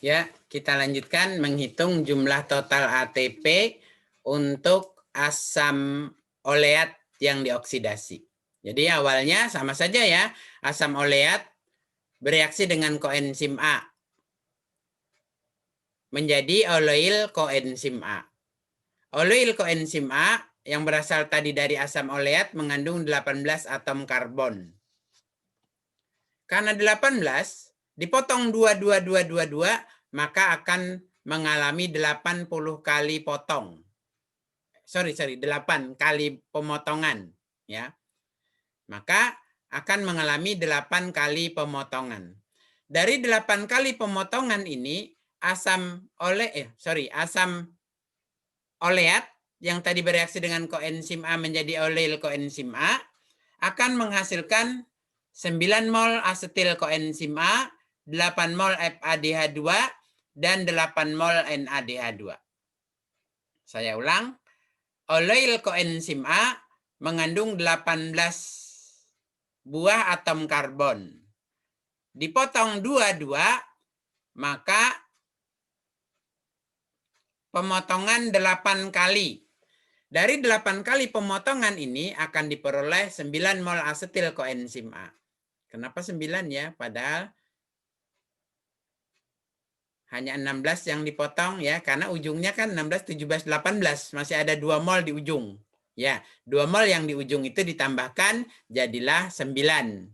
Ya, kita lanjutkan menghitung jumlah total ATP untuk asam oleat yang dioksidasi. Jadi awalnya sama saja ya, asam oleat bereaksi dengan koenzim A menjadi oleil koenzim A. Oleil koenzim A yang berasal tadi dari asam oleat mengandung 18 atom karbon. Karena 18 dipotong 2, maka akan mengalami 80 kali potong. Sorry, 8 kali pemotongan. Ya. Maka akan mengalami 8 kali pemotongan. Dari 8 kali pemotongan ini, asam oleat yang tadi bereaksi dengan koenzim A menjadi oleil koenzim A akan menghasilkan 9 mol asetil koenzim A, 8 mol FADH2, dan 8 mol NADH2. Saya ulang, oleil koenzim A mengandung 18 buah atom karbon. Dipotong 2, maka pemotongan 8 kali. Dari 8 kali pemotongan ini akan diperoleh 9 mol asetil koenzim A. Kenapa 9 ya? Padahal hanya 16 yang dipotong ya, karena ujungnya kan 16, 17, 18. Masih ada 2 mol di ujung. Ya, 2 mol yang di ujung itu ditambahkan jadilah 9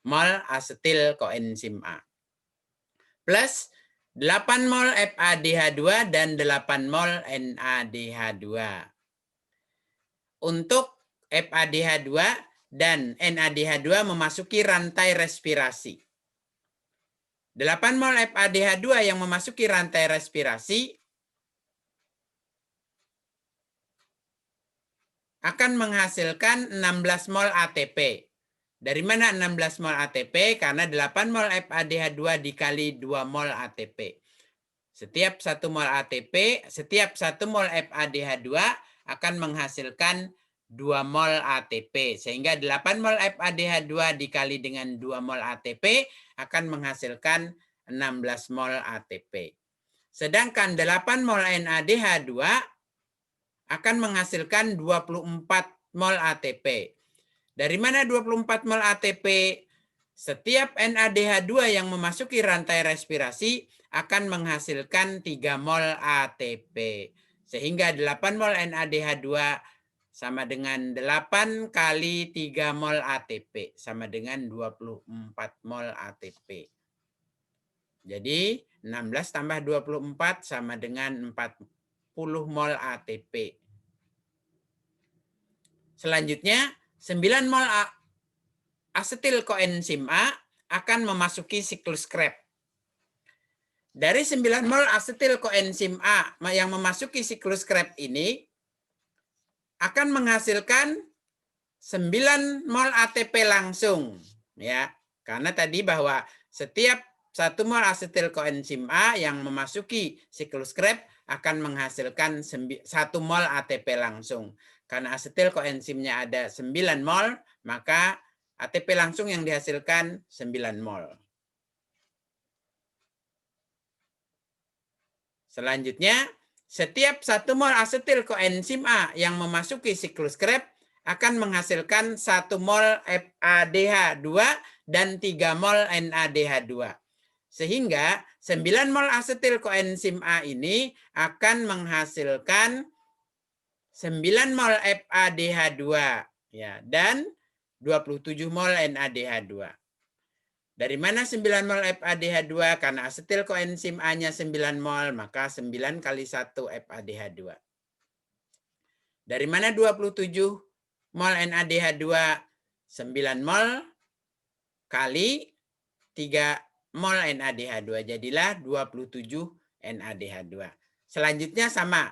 mol asetil koenzim A. Plus 8 mol FADH2 dan 8 mol NADH2. Untuk FADH2 dan NADH2 memasuki rantai respirasi. 8 mol FADH2 yang memasuki rantai respirasi akan menghasilkan 16 mol ATP. Dari mana 16 mol ATP? Karena 8 mol FADH2 dikali 2 mol ATP. Setiap 1 mol ATP, setiap 1 mol FADH2 akan menghasilkan 2 mol ATP. Sehingga 8 mol FADH2 dikali dengan 2 mol ATP akan menghasilkan 16 mol ATP. Sedangkan 8 mol NADH2 akan menghasilkan 24 mol ATP. Dari mana 24 mol ATP? Setiap NADH2 yang memasuki rantai respirasi akan menghasilkan 3 mol ATP. Sehingga 8 mol NADH2 sama dengan 8 kali 3 mol ATP. Sama dengan 24 mol ATP. Jadi 16 tambah 24 sama dengan 40 mol ATP. Selanjutnya 9 mol asetil koenzim A akan memasuki siklus Krebs. Dari 9 mol asetil koenzim A yang memasuki siklus Krebs ini akan menghasilkan 9 mol ATP langsung. Ya, karena tadi bahwa setiap 1 mol asetil koenzim A yang memasuki siklus Krebs akan menghasilkan 1 mol ATP langsung. Karena asetil koenzimnya ada 9 mol, maka ATP langsung yang dihasilkan 9 mol. Selanjutnya, setiap 1 mol asetil koenzim A yang memasuki siklus Krebs akan menghasilkan 1 mol FADH2 dan 3 mol NADH2. Sehingga 9 mol asetil koenzim A ini akan menghasilkan 9 mol FADH2 ya, dan 27 mol NADH2. Dari mana 9 mol FADH2? Karena asetil koenzim A-nya 9 mol, maka 9 kali 1 FADH2. Dari mana 27 mol NADH2? 9 mol kali 3 mol NADH2. Jadilah 27 NADH2. Selanjutnya sama.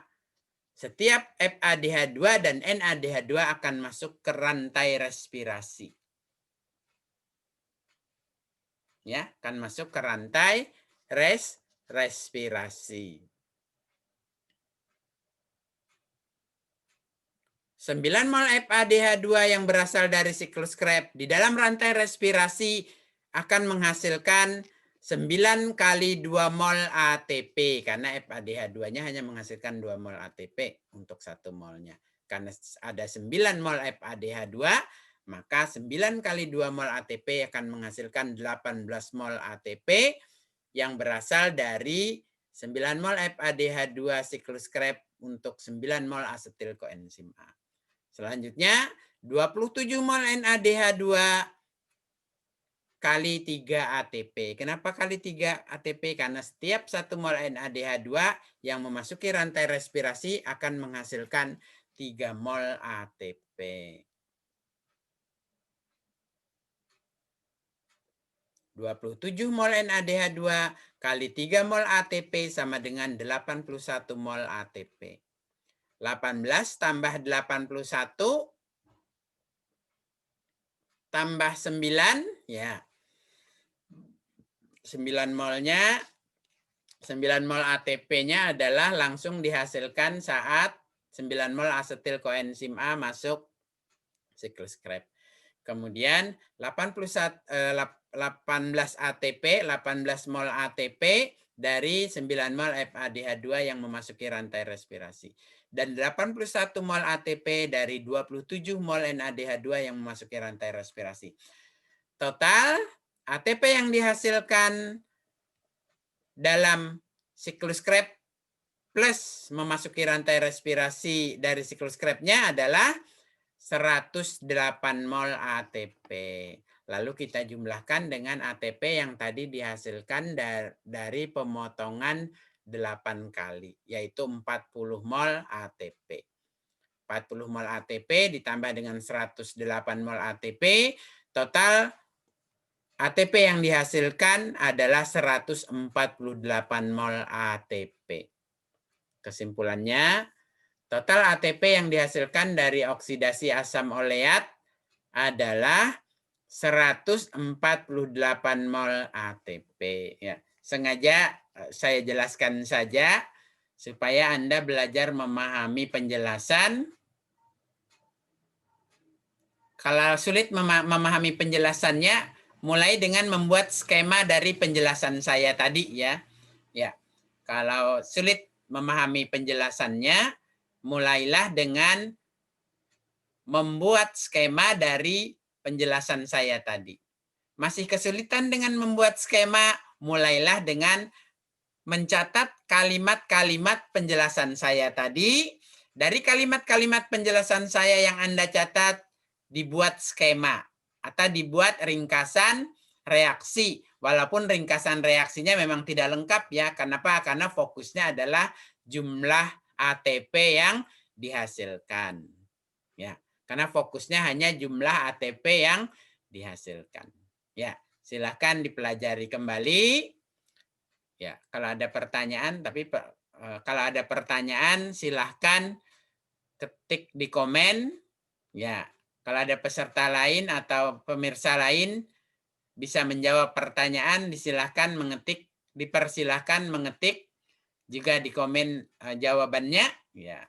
Setiap FADH2 dan NADH2 akan masuk ke rantai respirasi. Ya, akan masuk ke rantai respirasi. 9 mol FADH2 yang berasal dari siklus Krebs di dalam rantai respirasi akan menghasilkan 9 kali 2 mol ATP, karena FADH2-nya hanya menghasilkan 2 mol ATP untuk 1 molnya. Karena ada 9 mol FADH2, maka 9 kali 2 mol ATP akan menghasilkan 18 mol ATP yang berasal dari 9 mol FADH2 siklus Krebs untuk 9 mol asetil koenzim A. Selanjutnya, 27 mol NADH2 kali 3 ATP. Kenapa kali 3 ATP? Karena setiap 1 mol NADH2 yang memasuki rantai respirasi akan menghasilkan 3 mol ATP. (27 mol NADH2 kali 3 mol ATP sama dengan 81 mol ATP. 18 tambah 81 tambah 9, ya. 9 molnya, 9 mol ATP-nya adalah langsung dihasilkan saat 9 mol asetil koenzim A masuk siklus Krebs. Kemudian 18 ATP, 18 mol ATP dari 9 mol FADH2 yang memasuki rantai respirasi. Dan 81 mol ATP dari 27 mol NADH2 yang memasuki rantai respirasi. Total ATP yang dihasilkan dalam siklus Krebs plus memasuki rantai respirasi dari siklus Krebs-nya adalah 108 mol ATP. Lalu kita jumlahkan dengan ATP yang tadi dihasilkan dari pemotongan 8 kali, yaitu 40 mol ATP. 40 mol ATP ditambah dengan 108 mol ATP, total ATP yang dihasilkan adalah 148 mol ATP. Kesimpulannya, total ATP yang dihasilkan dari oksidasi asam oleat adalah 148 mol ATP. Ya, sengaja saya jelaskan saja supaya Anda belajar memahami penjelasan. Kalau sulit memahami penjelasannya, mulai dengan membuat skema dari penjelasan saya tadi, ya. Ya, kalau sulit memahami penjelasannya, mulailah dengan membuat skema dari penjelasan saya tadi. Masih kesulitan dengan membuat skema, mulailah dengan mencatat kalimat-kalimat penjelasan saya tadi. Dari kalimat-kalimat penjelasan saya yang Anda catat, dibuat skema atau dibuat ringkasan reaksi. Walaupun ringkasan reaksinya memang tidak lengkap, ya. Kenapa? Karena fokusnya adalah jumlah ATP yang dihasilkan. Ya, karena fokusnya hanya jumlah ATP yang dihasilkan. Ya, silakan dipelajari kembali. Ya, kalau ada pertanyaan, kalau ada pertanyaan silahkan ketik di komen. Ya, kalau ada peserta lain atau pemirsa lain bisa menjawab pertanyaan, dipersilahkan mengetik juga di komen jawabannya. Ya,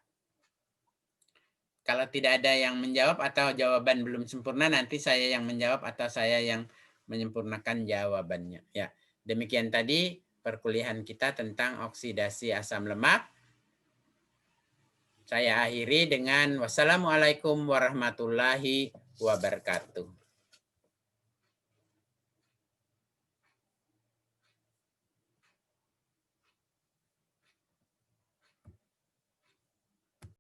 kalau tidak ada yang menjawab atau jawaban belum sempurna, nanti saya yang menjawab atau saya yang menyempurnakan jawabannya. Ya, demikian tadi perkuliahan kita tentang oksidasi asam lemak. Saya akhiri dengan wassalamualaikum warahmatullahi wabarakatuh.